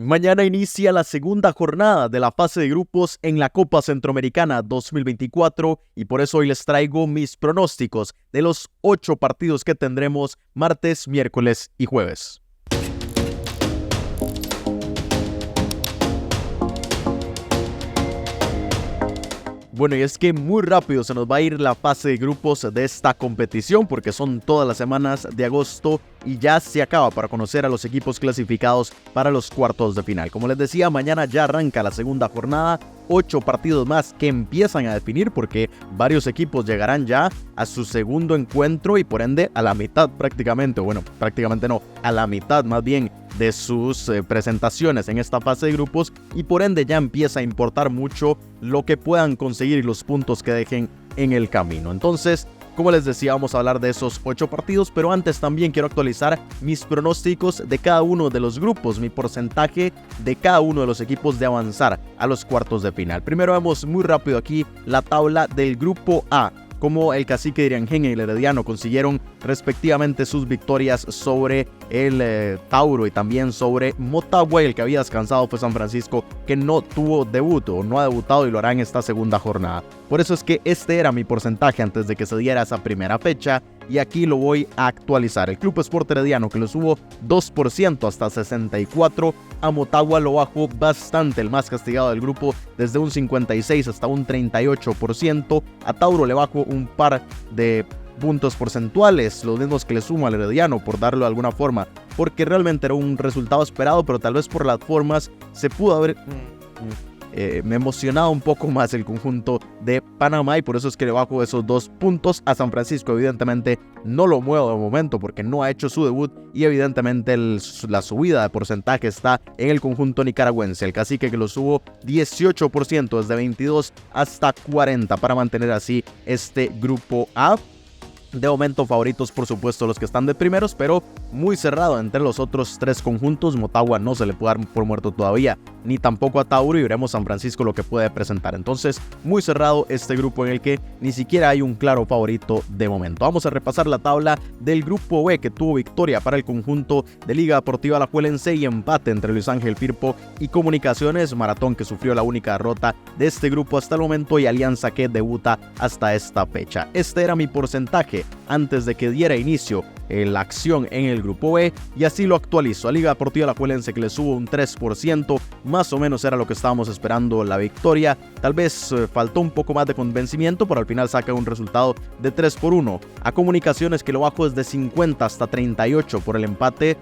Mañana inicia la segunda jornada de la fase de grupos en la Copa Centroamericana 2024 y por eso hoy les traigo mis pronósticos de los 8 partidos que tendremos martes, miércoles y jueves. Bueno, y es que muy rápido se nos va a ir la fase de grupos de esta competición porque son todas las semanas de agosto y ya se acaba para conocer a los equipos clasificados para los cuartos de final. Como les decía, mañana ya arranca la segunda jornada, 8 partidos más que empiezan a definir porque varios equipos llegarán ya a su segundo encuentro y por ende a la mitad prácticamente, a la mitad más bien de sus presentaciones en esta fase de grupos y por ende ya empieza a importar mucho lo que puedan conseguir y los puntos que dejen en el camino. Entonces, como les decía, vamos a hablar de esos 8 partidos, pero antes también quiero actualizar mis pronósticos de cada uno de los grupos, mi porcentaje de cada uno de los equipos de avanzar a los cuartos de final. Primero vemos muy rápido aquí la tabla del grupo A, como el Cacique de Iriangén y el Herediano consiguieron respectivamente sus victorias sobre el Tauro y también sobre Motagua, y el que había descansado fue San Francisco, que no tuvo debut o no ha debutado y lo hará en esta segunda jornada. Por eso es que este era mi porcentaje antes de que se diera esa primera fecha y aquí lo voy a actualizar. El Club Sport Herediano, que lo subo 2% hasta 64, a Motagua lo bajó bastante, el más castigado del grupo, desde un 56 hasta un 38%, a Tauro le bajo un par de puntos porcentuales, los mismos que le sumo al Herediano, por darlo de alguna forma, porque realmente era un resultado esperado, pero tal vez por las formas se pudo haber me emocionaba un poco más el conjunto de Panamá y por eso es que le bajo esos 2 puntos. A San Francisco evidentemente no lo muevo de momento porque no ha hecho su debut y evidentemente la subida de porcentaje está en el conjunto nicaragüense. El Cacique, que lo subo 18%, desde 22 hasta 40 para mantener así este grupo A. De momento favoritos por supuesto los que están de primeros, pero muy cerrado entre los otros 3 conjuntos. Motagua no se le puede dar por muerto todavía, ni tampoco a Tauro, y veremos San Francisco lo que puede presentar. Entonces muy cerrado este grupo en el que ni siquiera hay un claro favorito de momento. Vamos a repasar la tabla del grupo B, que tuvo victoria para el conjunto de Liga Deportiva Alajuelense y empate entre Luis Ángel Firpo y Comunicaciones. Maratón, que sufrió la única derrota de este grupo hasta el momento, y Alianza, que debuta hasta esta fecha. Este era mi porcentaje antes de que diera inicio la acción en el grupo B y así lo actualizo. A Liga Deportiva Alajuelense, que le subo un 3%, más o menos era lo que estábamos esperando la victoria. Tal vez faltó un poco más de convencimiento, pero al final saca un resultado de 3-1. A Comunicaciones, que lo bajo desde 50 hasta 38 por el empate,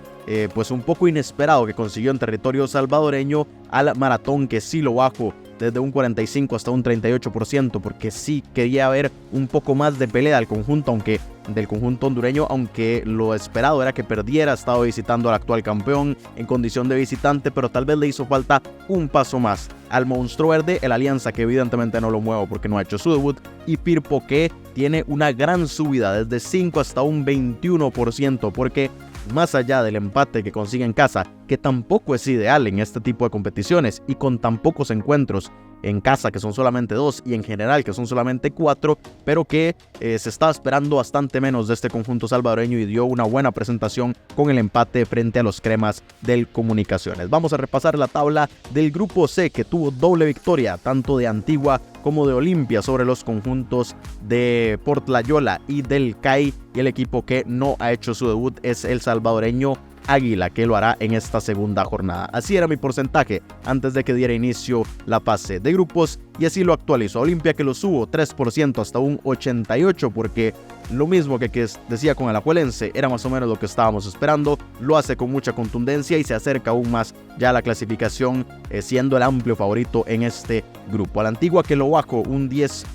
pues un poco inesperado que consiguió en territorio salvadoreño. Al Maratón, que sí lo bajo desde un 45 hasta un 38%, porque sí quería ver un poco más de pelea del conjunto hondureño, aunque lo esperado era que perdiera. Estaba visitando al actual campeón en condición de visitante, pero tal vez le hizo falta un paso más. Al Monstruo Verde, el Alianza, que evidentemente no lo muevo porque no ha hecho su debut, y Firpo, que tiene una gran subida desde 5 hasta un 21%, porque más allá del empate que consigue en casa, que tampoco es ideal en este tipo de competiciones y con tan pocos encuentros en casa, que son solamente 2, y en general que son solamente 4, pero que se estaba esperando bastante menos de este conjunto salvadoreño y dio una buena presentación con el empate frente a los cremas del Comunicaciones. Vamos a repasar la tabla del grupo C, que tuvo doble victoria tanto de Antigua como de Olimpia sobre los conjuntos de Portlayola y del CAI, y el equipo que no ha hecho su debut es el salvadoreño Águila, que lo hará en esta segunda jornada. Así era mi porcentaje antes de que diera inicio la fase de grupos y así lo actualizo. Olimpia, que lo subo 3% hasta un 88%, porque lo mismo que decía con el Alajuelense era más o menos lo que estábamos esperando. Lo hace con mucha contundencia y se acerca aún más ya a la clasificación, siendo el amplio favorito en este grupo. A la Antigua, que lo bajo un 10%,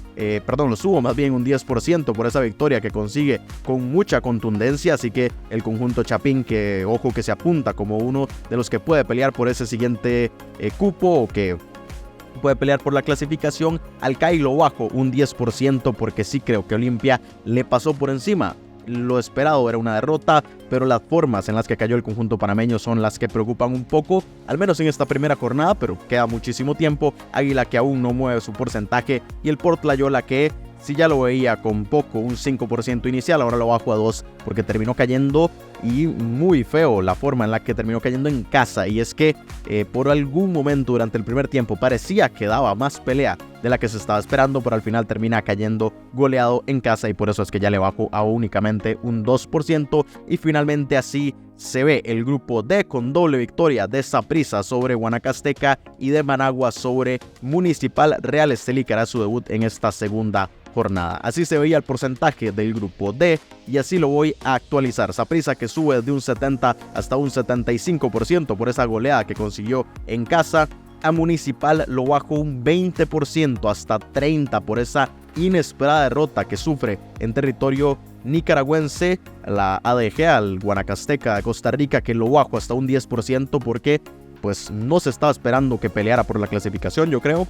lo subo más bien un 10% por esa victoria que consigue con mucha contundencia, así que el conjunto Chapín, que ojo que se apunta como uno de los que puede pelear por ese siguiente cupo o que puede pelear por la clasificación. Al CAI lo bajo un 10% porque sí creo que Olimpia le pasó por encima. Lo esperado era una derrota, pero las formas en las que cayó el conjunto panameño son las que preocupan un poco, al menos en esta primera jornada, pero queda muchísimo tiempo. Águila, que aún no mueve su porcentaje, y el Portlayola, que si ya lo veía con poco, un 5% inicial, ahora lo bajo a 2 porque terminó cayendo y muy feo la forma en la que terminó cayendo en casa, y es que por algún momento durante el primer tiempo parecía que daba más pelea de la que se estaba esperando, pero al final termina cayendo goleado en casa y por eso es que ya le bajó a únicamente un 2%, y finalmente así se ve el grupo D con doble victoria de Saprissa sobre Guanacasteca y de Managua sobre Municipal Real Estelí, que hará su debut en esta segunda jornada. Así se veía el porcentaje del grupo D y así lo voy a actualizar. Saprissa, que sube de un 70 hasta un 75% por esa goleada que consiguió en casa. A Municipal lo bajó un 20% hasta 30% por esa inesperada derrota que sufre en territorio nicaragüense. La ADG al Guanacasteca de Costa Rica, que lo bajó hasta un 10% porque pues no se estaba esperando que peleara por la clasificación, yo creo.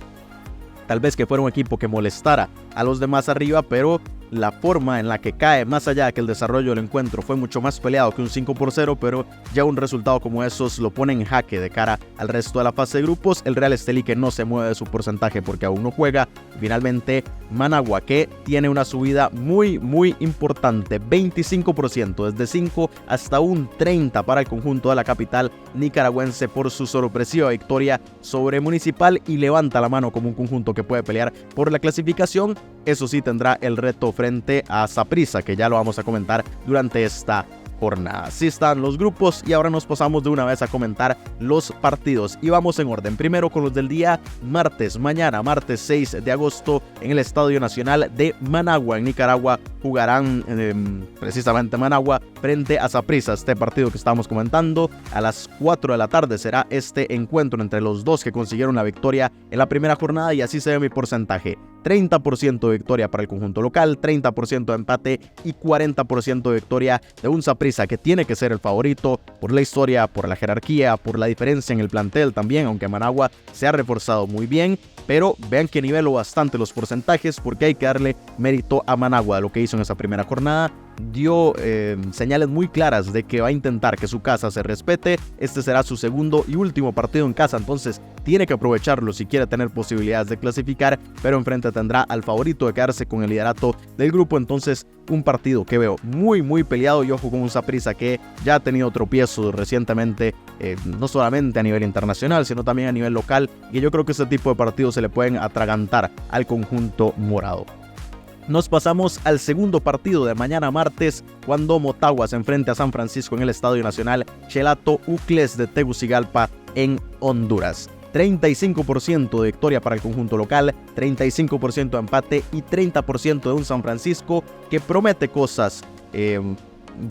Tal vez que fuera un equipo que molestara a los demás arriba, pero la forma en la que cae, más allá de que el desarrollo del encuentro fue mucho más peleado que un 5-0, pero ya un resultado como esos lo pone en jaque de cara al resto de la fase de grupos. El Real Estelí, que no se mueve de su porcentaje porque aún no juega. Finalmente Managua, que tiene una subida muy importante, 25%, desde 5 hasta un 30% para el conjunto de la capital nicaragüense por su sorpresiva victoria sobre Municipal, y levanta la mano como un conjunto que puede pelear por la clasificación. Eso sí, tendrá el reto frente a Saprissa, que ya lo vamos a comentar durante esta jornada. Así están los grupos y ahora nos pasamos de una vez a comentar los partidos y vamos en orden. Primero con los del día martes. Mañana, martes 6 de agosto, en el Estadio Nacional de Managua, en Nicaragua, jugarán precisamente Managua frente a Saprissa. Este partido que estamos comentando, a las 4 de la tarde será este encuentro entre los dos que consiguieron la victoria en la primera jornada, y así se ve mi porcentaje: 30% de victoria para el conjunto local, 30% de empate y 40% de victoria de un Saprissa que tiene que ser el favorito por la historia, por la jerarquía, por la diferencia en el plantel también, aunque Managua se ha reforzado muy bien. Pero vean que nivelo bastante los porcentajes porque hay que darle mérito a Managua de lo que hizo en esa primera jornada. Dio señales muy claras de que va a intentar que su casa se respete. Este será su segundo y último partido en casa, entonces tiene que aprovecharlo si quiere tener posibilidades de clasificar, pero enfrente tendrá al favorito de quedarse con el liderato del grupo. Entonces un partido que veo muy peleado, y ojo con un Saprissa que ya ha tenido tropiezos recientemente, no solamente a nivel internacional sino también a nivel local, y yo creo que ese tipo de partidos se le pueden atragantar al conjunto morado. Nos pasamos al segundo partido de mañana martes, cuando Motagua se enfrenta a San Francisco en el Estadio Nacional Chelato Ucles de Tegucigalpa en Honduras. 35% de victoria para el conjunto local, 35% de empate y 30% de un San Francisco que promete cosas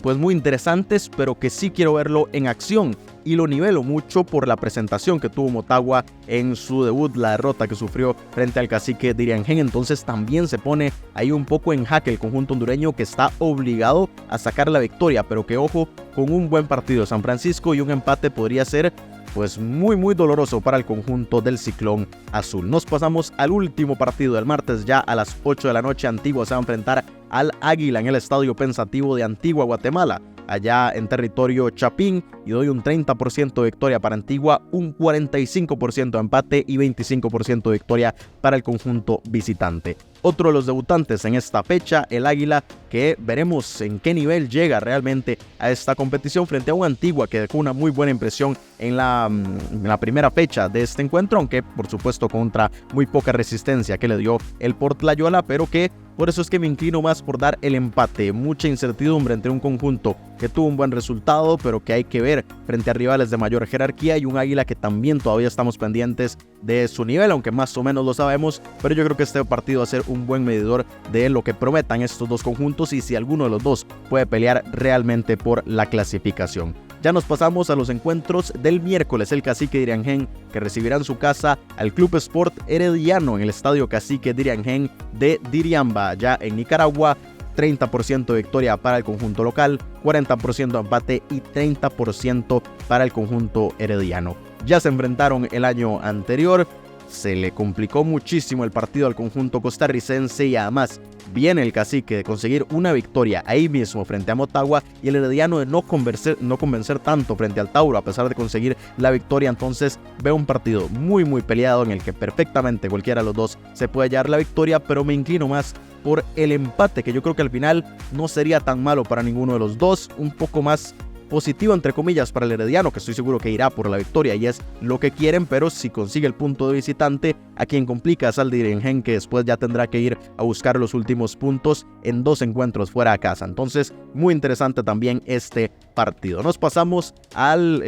pues muy interesantes, pero que sí quiero verlo en acción, y lo nivelo mucho por la presentación que tuvo Motagua en su debut, la derrota que sufrió frente al cacique Diriangén. Entonces también se pone ahí un poco en jaque el conjunto hondureño, que está obligado a sacar la victoria, pero que ojo, con un buen partido de San Francisco y un empate podría ser pues muy doloroso para el conjunto del Ciclón Azul. Nos pasamos al último partido del martes, ya a las 8 de la noche. Antigua se va a enfrentar al Águila en el Estadio Pensativo de Antigua, Guatemala, allá en territorio Chapín, y doy un 30% de victoria para Antigua, un 45% de empate y 25% de victoria para el conjunto visitante. Otro de los debutantes en esta fecha, el Águila, que veremos en qué nivel llega realmente a esta competición frente a un Antigua que dejó una muy buena impresión en la primera fecha de este encuentro, aunque por supuesto contra muy poca resistencia que le dio el Portlayola, pero que por eso es que me inclino más por dar el empate. Mucha incertidumbre entre un conjunto que tuvo un buen resultado, pero que hay que ver frente a rivales de mayor jerarquía, y un Águila que también todavía estamos pendientes de su nivel, aunque más o menos lo sabemos, pero yo creo que este partido va a ser un buen medidor de lo que prometan estos dos conjuntos y si alguno de los dos puede pelear realmente por la clasificación. Ya nos pasamos a los encuentros del miércoles. El Cacique Diriangén, que recibirá en su casa al Club Sport Herediano en el Estadio Cacique Diriangén de Diriamba, ya en Nicaragua. 30% de victoria para el conjunto local, 40% de empate y 30% para el conjunto herediano. Ya se enfrentaron el año anterior, se le complicó muchísimo el partido al conjunto costarricense, y además viene el Cacique de conseguir una victoria ahí mismo frente a Motagua, y el herediano de no convencer tanto frente al Tauro a pesar de conseguir la victoria. Entonces veo un partido muy peleado en el que perfectamente cualquiera de los dos se puede llevar la victoria, pero me inclino más por el empate, que yo creo que al final no sería tan malo para ninguno de los dos. Un poco más positivo entre comillas para el Herediano, que estoy seguro que irá por la victoria y es lo que quieren, pero si consigue el punto de visitante, a quien complica es al Dirigen, que después ya tendrá que ir a buscar los últimos puntos en 2 encuentros fuera de casa. Entonces, muy interesante también este partido. Nos pasamos al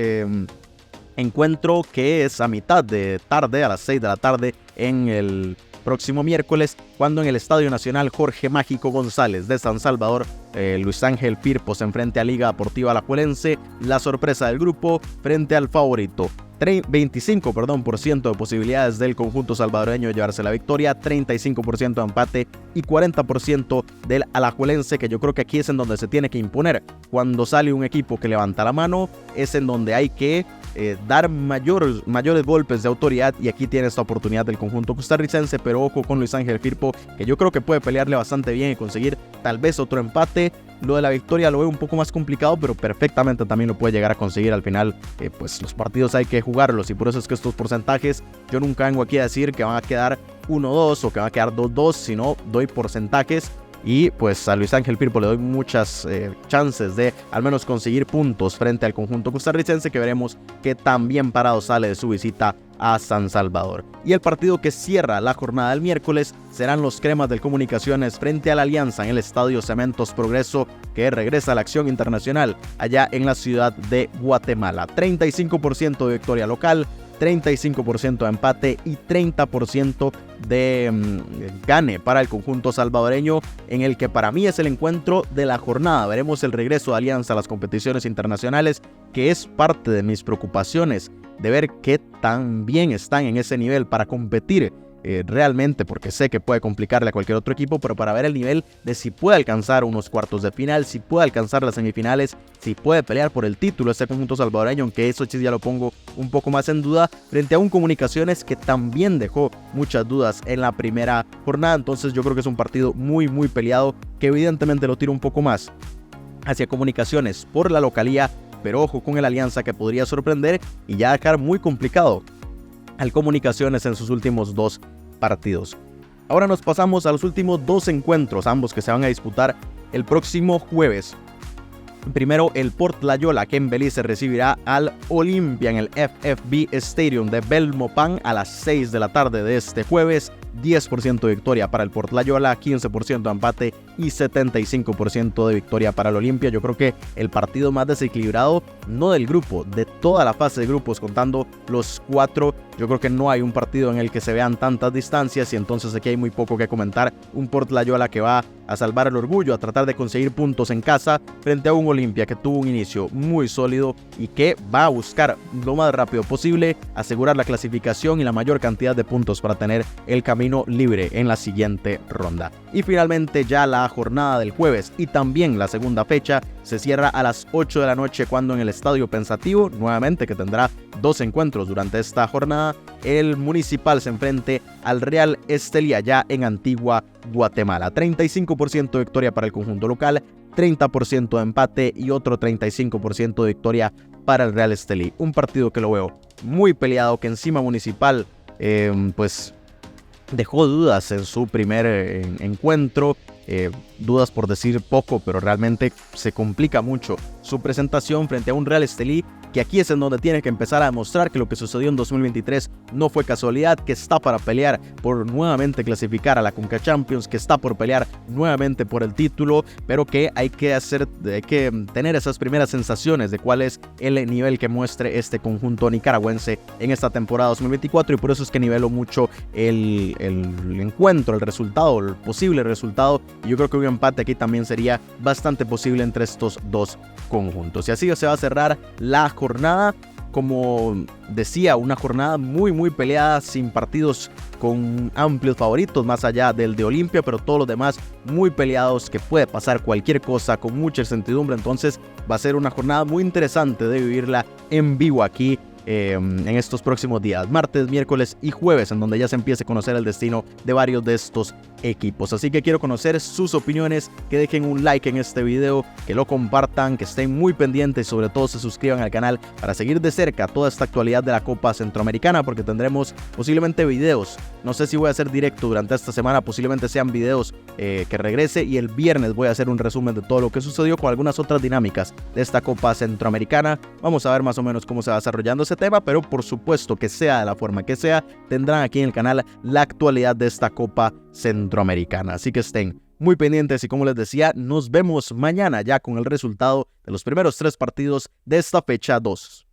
encuentro que es a mitad de tarde, a las 6 de la tarde en el próximo miércoles, cuando en el Estadio Nacional Jorge Mágico González de San Salvador, Luis Ángel Firpo se enfrente a Liga Deportiva Alajuelense, la sorpresa del grupo frente al favorito. 25% de posibilidades del conjunto salvadoreño de llevarse la victoria, 35% de empate y 40% del alajuelense, que yo creo que aquí es en donde se tiene que imponer. Cuando sale un equipo que levanta la mano, es en donde hay que dar mayores golpes de autoridad, y aquí tiene esta oportunidad del conjunto costarricense, pero ojo con Luis Ángel Firpo, que yo creo que puede pelearle bastante bien y conseguir tal vez otro empate. Lo de la victoria lo veo un poco más complicado, pero perfectamente también lo puede llegar a conseguir. Al final, pues los partidos hay que jugarlos, y por eso es que estos porcentajes, yo nunca vengo aquí a decir que van a quedar 1-2 o que van a quedar 2-2, sino doy porcentajes. Y pues a Luis Ángel Firpo le doy muchas chances de al menos conseguir puntos frente al conjunto costarricense, que veremos que tan bien parado sale de su visita a San Salvador. Y el partido que cierra la jornada del miércoles serán los Cremas del Comunicaciones frente a la Alianza en el Estadio Cementos Progreso, que regresa a la acción internacional allá en la ciudad de Guatemala. 35% de victoria local, 35% de empate y 30% de gane para el conjunto salvadoreño, en el que para mí es el encuentro de la jornada. Veremos el regreso de Alianza a las competiciones internacionales, que es parte de mis preocupaciones, de ver qué tan bien están en ese nivel para competir realmente, porque sé que puede complicarle a cualquier otro equipo, pero para ver el nivel de si puede alcanzar unos cuartos de final, si puede alcanzar las semifinales, si puede pelear por el título este conjunto salvadoreño, aunque eso sí ya lo pongo un poco más en duda, frente a un Comunicaciones que también dejó muchas dudas en la primera jornada. Entonces yo creo que es un partido muy peleado, que evidentemente lo tiro un poco más hacia Comunicaciones por la localía, pero ojo con el Alianza, que podría sorprender y ya dejar muy complicado al Comunicaciones en sus últimos 2 partidos. Ahora nos pasamos a los últimos 2 encuentros, ambos que se van a disputar el próximo jueves. Primero, el Port Loyola, que en Belice recibirá al Olimpia en el FFB Stadium de Belmopan a las 6 de la tarde de este jueves. 10% de victoria para el Port Loyola, 15% de empate y 75% de victoria para el Olimpia. Yo creo que el partido más desequilibrado, no del grupo, de toda la fase de grupos, contando los 4. Yo creo que no hay un partido en el que se vean tantas distancias, y entonces aquí hay muy poco que comentar. Un Port Loyola que va a salvar el orgullo, a tratar de conseguir puntos en casa frente a un Olimpia que tuvo un inicio muy sólido y que va a buscar lo más rápido posible asegurar la clasificación y la mayor cantidad de puntos para tener el camino libre en la siguiente ronda. Y finalmente, ya la jornada del jueves y también la segunda fecha se cierra a las 8 de la noche, cuando en el Estadio Pensativo, nuevamente, que tendrá 2 encuentros durante esta jornada, el Municipal se enfrente al Real Estelí allá en Antigua, Guatemala. 35% de victoria para el conjunto local, 30% de empate y otro 35% de victoria para el Real Estelí. Un partido que lo veo muy peleado, que encima Municipal pues dejó dudas en su primer encuentro. Dudas por decir poco, pero realmente se complica mucho su presentación frente a un Real Estelí, que aquí es en donde tiene que empezar a demostrar que lo que sucedió en 2023 no fue casualidad, que está para pelear por nuevamente clasificar a la Conca Champions, que está por pelear nuevamente por el título, pero que hay que tener esas primeras sensaciones de cuál es el nivel que muestre este conjunto nicaragüense en esta temporada 2024, y por eso es que nivelo mucho el encuentro, el resultado, el posible resultado, y yo creo que un empate aquí también sería bastante posible entre estos 2 conjuntos. Y así se va a cerrar la jornada. Como decía, una jornada muy peleada, sin partidos con amplios favoritos más allá del de Olimpia, pero todos los demás muy peleados, que puede pasar cualquier cosa con mucha incertidumbre. Entonces va a ser una jornada muy interesante de vivirla en vivo aquí en estos próximos días, martes, miércoles y jueves, en donde ya se empiece a conocer el destino de varios de estos equipos. Así que quiero conocer sus opiniones, que dejen un like en este video, que lo compartan, que estén muy pendientes y sobre todo se suscriban al canal para seguir de cerca toda esta actualidad de la Copa Centroamericana, porque tendremos posiblemente videos. No sé si voy a hacer directo durante esta semana, posiblemente sean videos que regrese, y el viernes voy a hacer un resumen de todo lo que sucedió con algunas otras dinámicas de esta Copa Centroamericana. Vamos a ver más o menos cómo se va desarrollando ese tema, pero por supuesto que sea de la forma que sea, tendrán aquí en el canal la actualidad de esta Copa Centroamericana. Así que estén muy pendientes y, como les decía, nos vemos mañana ya con el resultado de los primeros 3 partidos de esta fecha 2.